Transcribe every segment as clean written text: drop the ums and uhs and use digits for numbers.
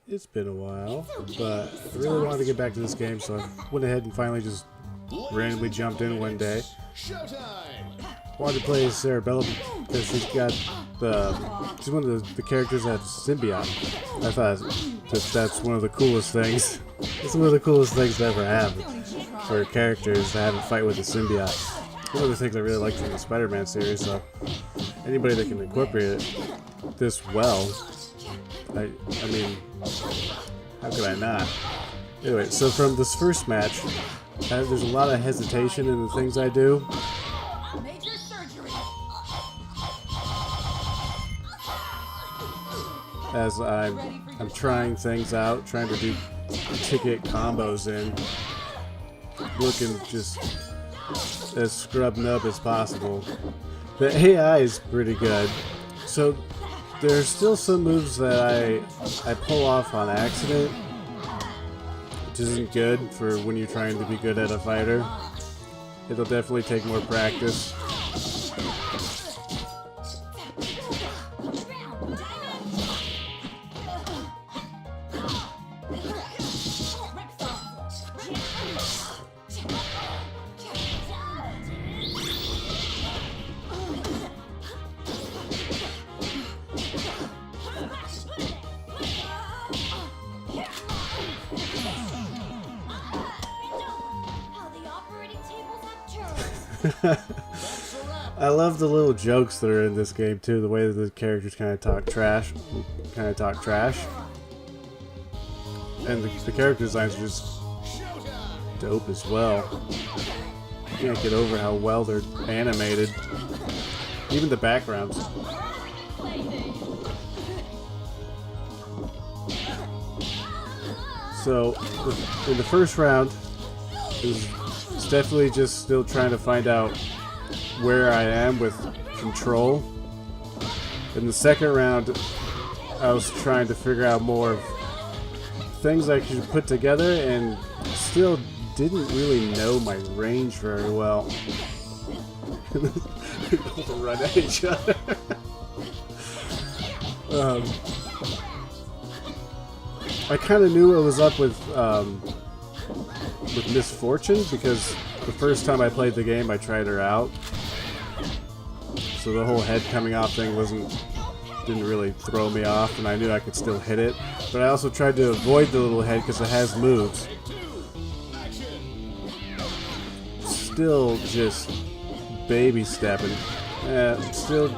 It's been a while, but I really wanted to get back to this game, so I went ahead and finally just randomly jumped in one day. Wanted to play as Cerebella because she's one of the characters that's symbiote. I thought that's one of the coolest things. It's one of the coolest things to ever have for characters to have a fight with a symbiote. One of the things I really liked in the Spider-Man series, so anybody that can incorporate it this well, I mean, how could I not? Anyway, so from this first match, there's a lot of hesitation in the things I do. As I'm trying things out, trying to do ticket combos in, looking just as scrubbed up as possible. The AI is pretty good, so there's still some moves that I pull off on accident, which isn't good for when you're trying to be good at a fighter. It'll definitely take more practice. I love the little jokes that are in this game too, the way that the characters kind of talk trash. And the character designs are just dope as well. You can't get over how well they're animated. Even the backgrounds. So, in the first round, it's definitely just still trying to find out where I am with control. In the second round, I was trying to figure out more of things I could put together and still didn't really know my range very well. People run at each other. I kind of knew what was up with Misfortune because the first time I played the game I tried her out, so the whole head coming off thing didn't really throw me off, and I knew I could still hit it, but I also tried to avoid the little head because it has moves. Still just baby stepping, still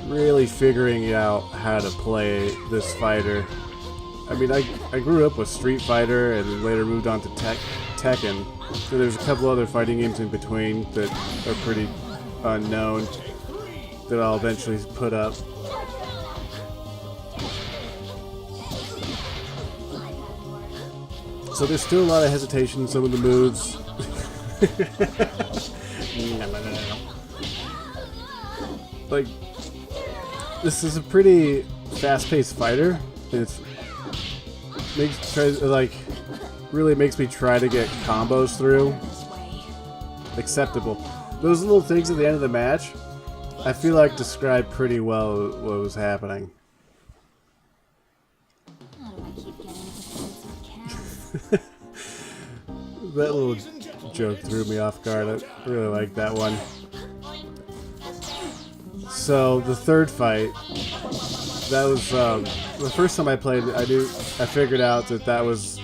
really figuring out how to play this fighter. I mean, I grew up with Street Fighter and later moved on to Tekken. So there's a couple other fighting games in between that are pretty unknown that I'll eventually put up. So there's still a lot of hesitation in some of the moves. Like, this is a pretty fast-paced fighter. Really makes me try to get combos through. Acceptable. Those little things at the end of the match, I feel like describe pretty well what was happening. That little joke threw me off guard. I really like that one. So the third fight, that was the first time I played it. I figured out that was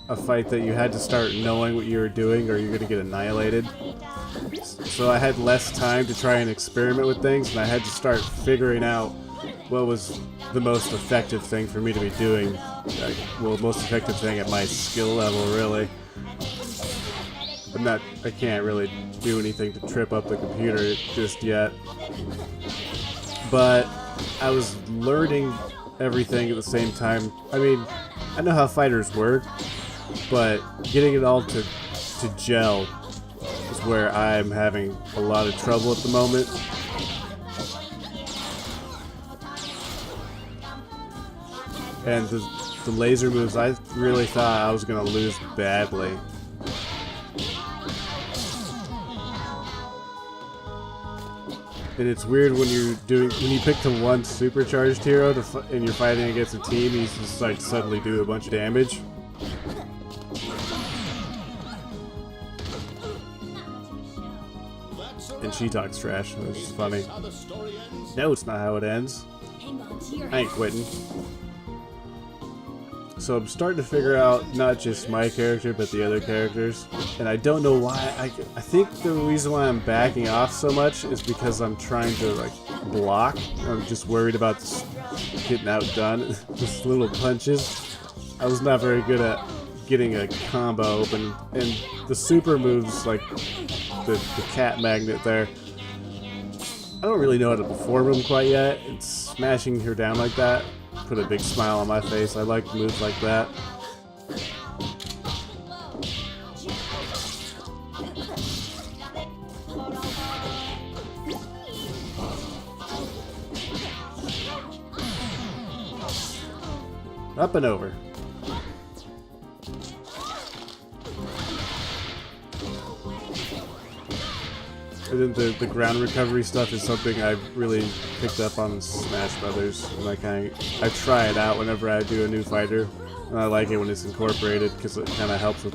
a fight that you had to start knowing what you were doing or you're going to get annihilated. So I had less time to try and experiment with things, and I had to start figuring out what was the most effective thing for me to be doing. Most effective thing at my skill level, really. I can't really do anything to trip up the computer just yet. But I was learning everything at the same time. I mean, I know how fighters work, but getting it all to gel is where I'm having a lot of trouble at the moment. And the laser moves, I really thought I was gonna lose badly. And it's weird when you pick the one supercharged hero and you're fighting against a team, he's just like suddenly do a bunch of damage. And she talks trash, which is funny. No, it's not how it ends. I ain't quitting. So I'm starting to figure out not just my character, but the other characters. And I don't know why. I think the reason why I'm backing off so much is because I'm trying to like block. I'm just worried about getting outdone. Just little punches. I was not very good at getting a combo open. And the super moves, like the cat magnet there, I don't really know how to perform them quite yet. It's smashing her down like that put a big smile on my face. I like moves like that. Up and over. And then the ground recovery stuff is something I've really picked up on Smash Brothers, and I try it out whenever I do a new fighter, and I like it when it's incorporated because it kind of helps with.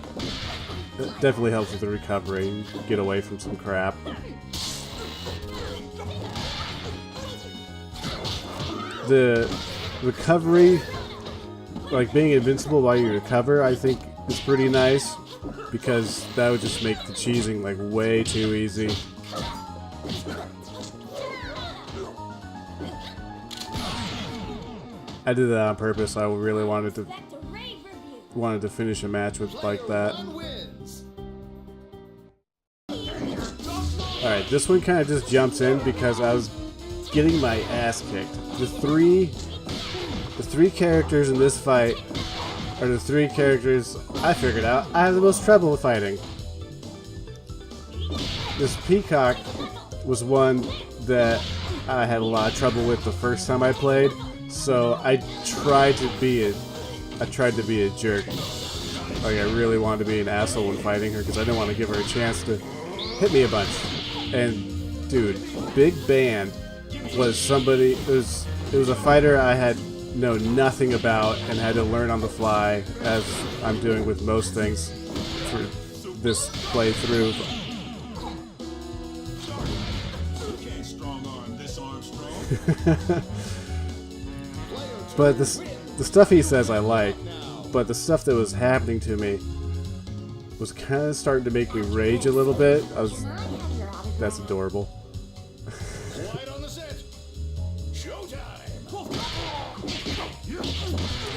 It definitely helps with the recovery. Get away from some crap. The recovery, like being invincible while you recover, I think is pretty nice because that would just make the cheesing like way too easy. I did that on purpose. I really wanted to finish a match with like that. Alright, this one kind of just jumps in because I was getting my ass kicked. The three characters in this fight are the three characters I figured out I have the most trouble with fighting. This Peacock was one that I had a lot of trouble with the first time I played, so I tried to be a jerk. Like I really wanted to be an asshole when fighting her because I didn't want to give her a chance to hit me a bunch. And dude, Big Band was somebody. It was a fighter I had known nothing about and had to learn on the fly, as I'm doing with most things for this playthrough. But the stuff he says I like, but the stuff that was happening to me was kind of starting to make me rage a little bit. That's adorable.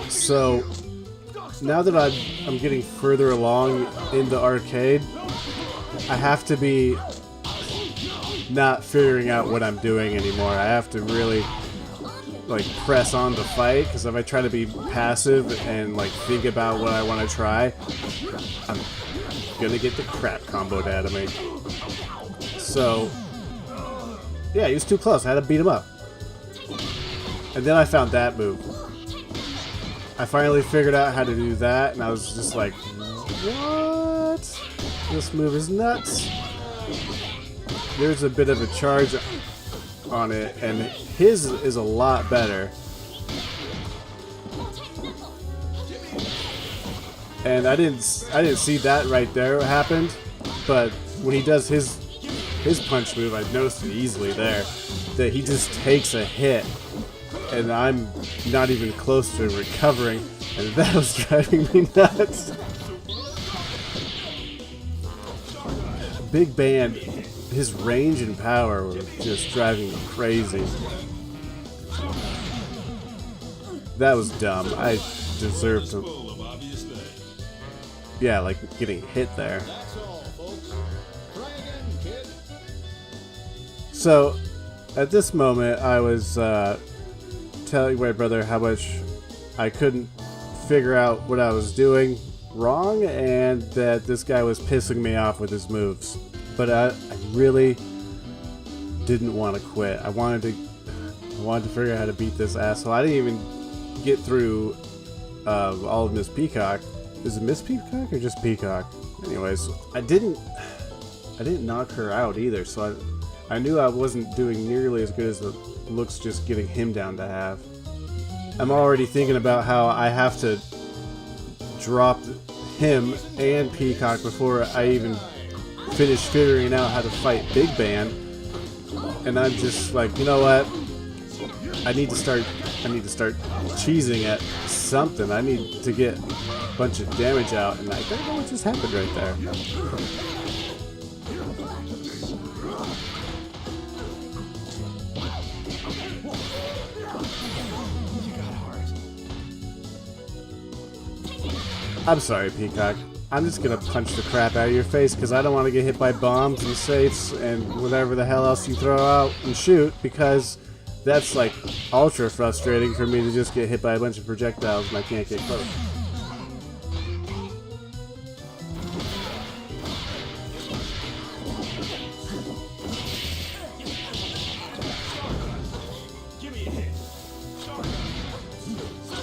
So now that I'm getting further along in the arcade, I have to be not figuring out what I'm doing anymore. I have to really like press on to fight, because if I try to be passive and like think about what I want to try, I'm gonna get the crap comboed out of me. So yeah, he was too close. I had to beat him up. And then I found that move. I finally figured out how to do that, and I was just like, what? This move is nuts. There's a bit of a charge on it, and his is a lot better. And I didn't see that right there what happened, but when he does his punch move, I noticed it easily there that he just takes a hit, and I'm not even close to recovering, and that was driving me nuts. Big Band, his range and power were just driving me crazy. That was dumb. I deserved to... Yeah, like getting hit there. So, at this moment, I was telling my brother how much I couldn't figure out what I was doing wrong, and that this guy was pissing me off with his moves. But I really didn't want to quit. I wanted to figure out how to beat this asshole. I didn't even get through of all of Miss Peacock. Is it Miss Peacock or just Peacock? Anyways, I didn't knock her out either, so I knew I wasn't doing nearly as good as it looks just getting him down to half. I'm already thinking about how I have to drop him and Peacock before I even finish figuring out how to fight Big Band. And I'm just like, you know what? I need to start cheesing at something. I need to get a bunch of damage out, and I don't know what just happened right there. I'm sorry, Peacock. I'm just gonna punch the crap out of your face because I don't want to get hit by bombs and safes and whatever the hell else you throw out and shoot, because that's like ultra frustrating for me to just get hit by a bunch of projectiles and I can't get close.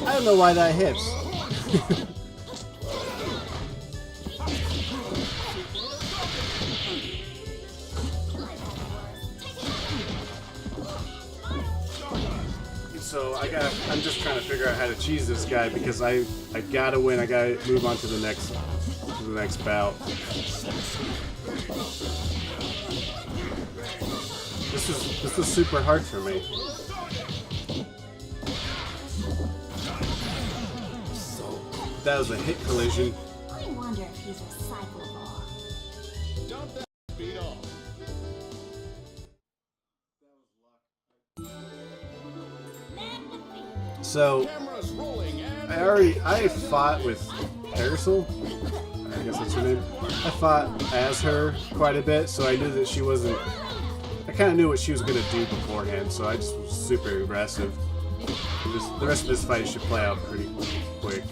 I don't know why that hits. So I'm just trying to figure out how to cheese this guy because I gotta win. I gotta move on to the next bout. This is super hard for me. That was a hit collision. I wonder if he's recyclable. Dump that beat off. So I fought with Parasol. I guess that's her name. I fought as her quite a bit, so I knew that she wasn't. I kind of knew what she was gonna do beforehand, so I just was super aggressive. The rest of this fight should play out pretty quick.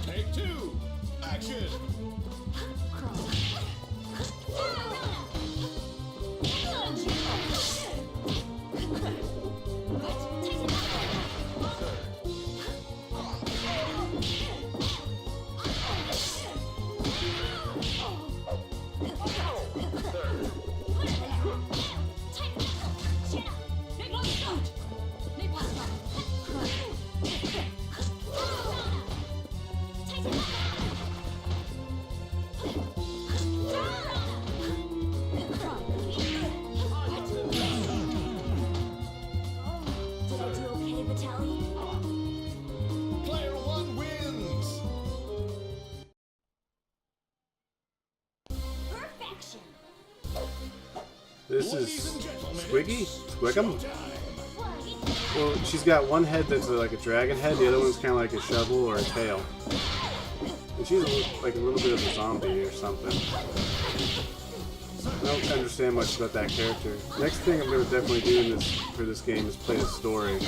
Take two. Action. Player one wins. Perfection. This is Squiggy? Squig'em? Well, she's got one head that's like a dragon head, the other one's kind of like a shovel or a tail. And she's like a little bit of a zombie or something. I don't understand much about that character. Next thing I'm going to definitely do for this game is play the story.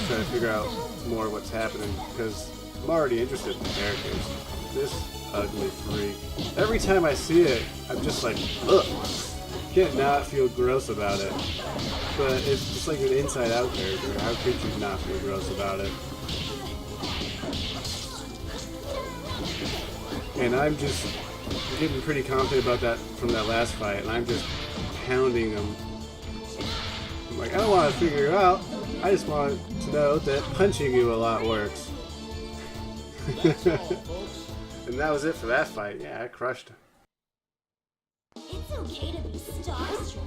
Trying to figure out more what's happening because I'm already interested in the characters. This ugly freak. Every time I see it, I'm just like, ugh. Can't not feel gross about it. But it's just like an inside-out character. How could you not feel gross about it? And I'm just getting pretty confident about that from that last fight, and I'm just pounding them. I'm like, I don't want to figure it out. I just want to know that punching you a lot works. And that was it for that fight. Yeah, I crushed her. It's okay to be starstruck.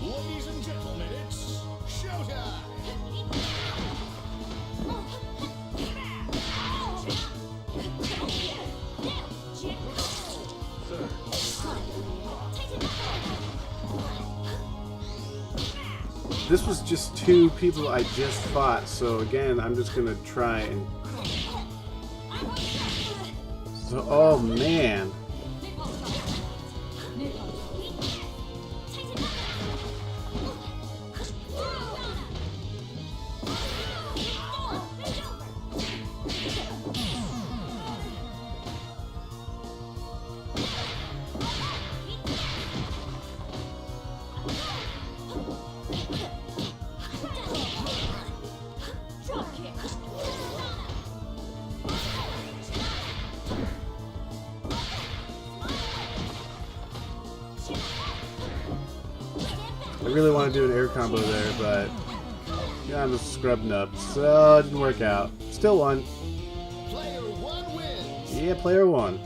Ladies and gentlemen, it's showtime. this was just two people I just fought, so again, I'm just gonna try and... So, oh man. I really want to do an air combo there, but yeah, I'm a scrub nub, so it didn't work out. Still won. Player 1 wins. Yeah, player 1.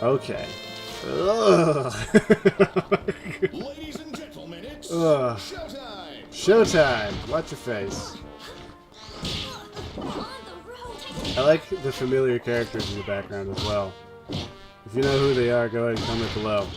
Okay. Ugh. Ladies and gentlemen, it's Ugh. showtime. Showtime! Watch your face. I like the familiar characters in the background as well. If you know who they are, go ahead and comment below.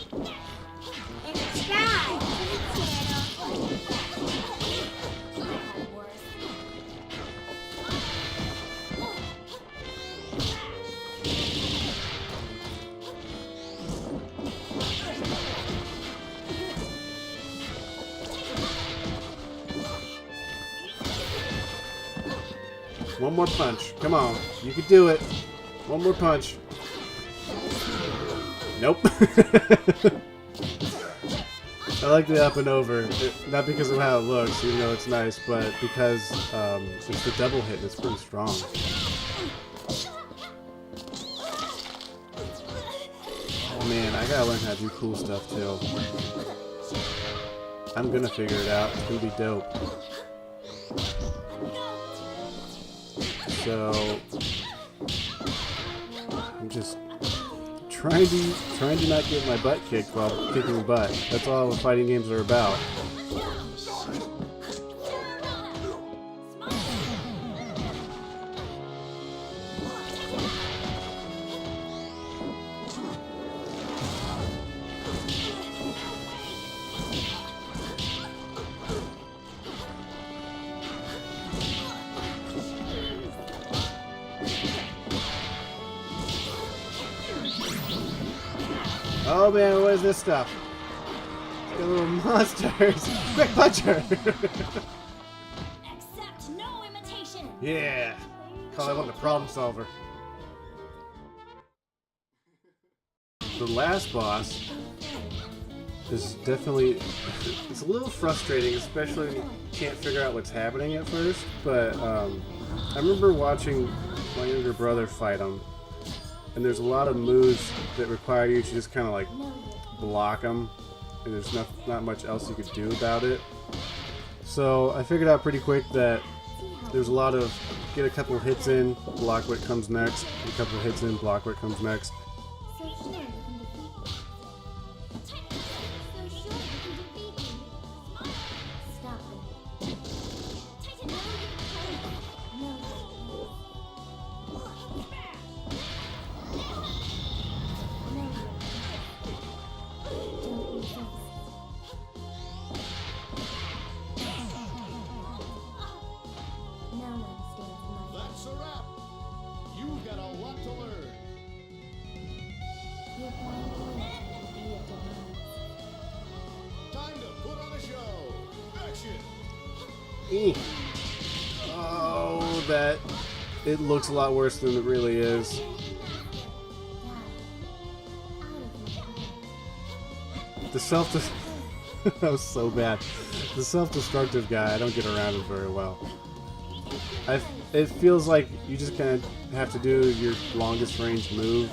One more punch. Come on. You can do it. One more punch. Nope. I like the up and over. Not because of how it looks, even though it's nice, but because it's the double hit and it's pretty strong. Oh man, I gotta learn how to do cool stuff too. I'm gonna figure it out. It's gonna be dope. So I'm just trying to not get my butt kicked while kicking butt. That's all fighting games are about. Oh man, what is this stuff? Got little monsters! Quick puncher! Accept no imitation. Yeah! Call that one the problem solver. The last boss is definitely... It's a little frustrating, especially when you can't figure out what's happening at first, but I remember watching my younger brother fight him. And there's a lot of moves that require you to just kind of like block them, and there's not much else you could do about it. So I figured out pretty quick that there's a lot of get a couple hits in, block what comes next, get a couple hits in, block what comes next. That's a wrap. You've got a lot to learn. Time to put on a show. Action. Oh, that... It looks a lot worse than it really is. The that was so bad. The self-destructive guy, I don't get around it very well. It feels like you just kind of have to do your longest range move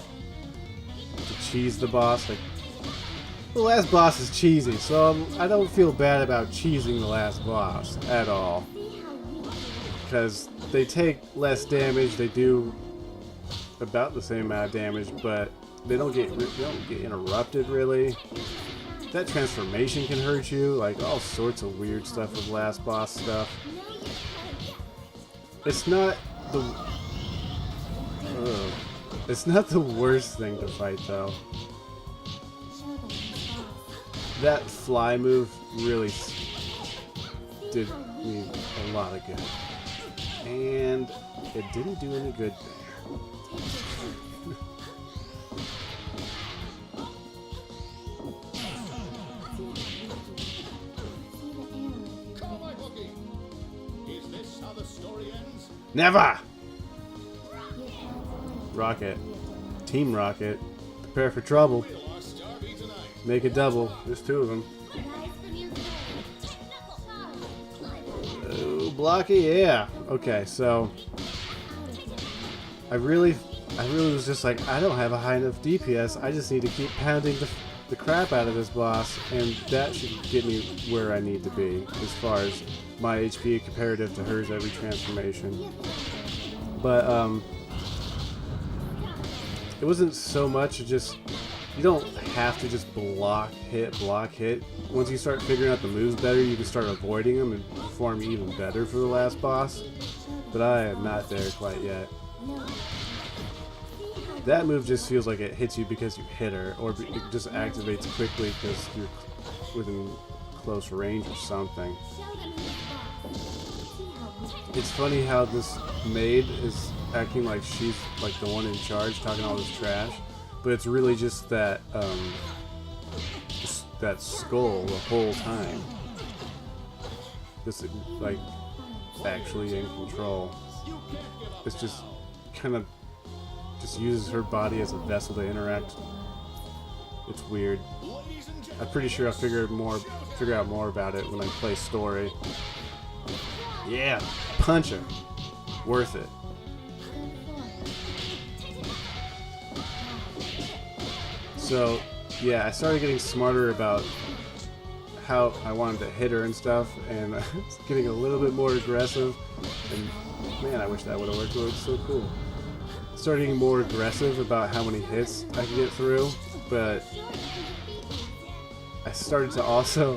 to cheese the boss. Like, the last boss is cheesy, so I don't feel bad about cheesing the last boss at all. Because they take less damage, they do about the same amount of damage, but they don't get interrupted really. That transformation can hurt you, like all sorts of weird stuff with last boss stuff. It's not the worst thing to fight though. that fly move really did me a lot of good. And it didn't do any good there. Call my bookie. Is this how the story ends? Never! Rocket. Team Rocket. Prepare for trouble. Will our star be tonight? Make it double. There's two of them. Oh, blocky, yeah. Okay, so I really was just like, I don't have a high enough DPS. I just need to keep pounding the crap out of this boss, and that should get me where I need to be as far as my HP comparative to hers every transformation. But it wasn't so much just, you don't have to just block hit. Once you start figuring out the moves better, you can start avoiding them and perform even better for the last boss. But I am not there quite yet. That move just feels like it hits you because you hit her, or it just activates quickly because you're within close range or something. It's funny how this maid is acting like she's like the one in charge, talking all this trash, but it's really just that that skull the whole time. This like actually in control. It's just kind of just uses her body as a vessel to interact. It's weird. I'm pretty sure I'll figure out more about it when I play story. Yeah, punch her. Worth it. So, yeah, I started getting smarter about how I wanted to hit her and stuff, and I was getting a little bit more aggressive. And man, I wish that would have worked. It was so cool. Started getting more aggressive about how many hits I could get through, but I started to also,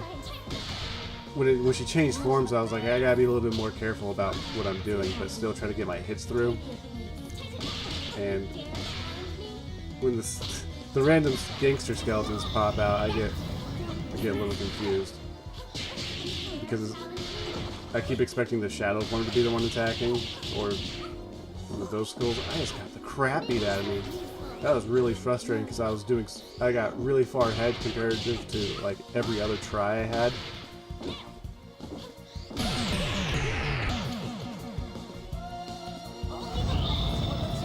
when she changed forms, I was like, I gotta be a little bit more careful about what I'm doing, but still try to get my hits through. And when the random gangster skeletons pop out, I get a little confused because I keep expecting the shadow one to be the one attacking, or one of those skulls. I just got the crap beat out of me. That was really frustrating because I got really far ahead compared to like every other try I had.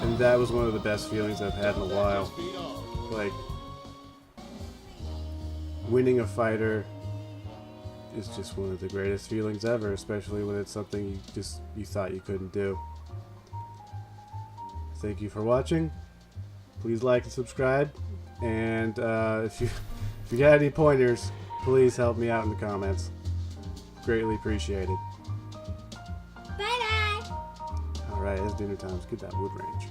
And that was one of the best feelings I've had in a while. Like, winning a fighter is just one of the greatest feelings ever, especially when it's something you thought you couldn't do. Thank you for watching. Please like and subscribe, and if you got any pointers, please help me out in the comments. Greatly appreciated. Bye bye. Alright, it's dinner time. Let's get that wood range.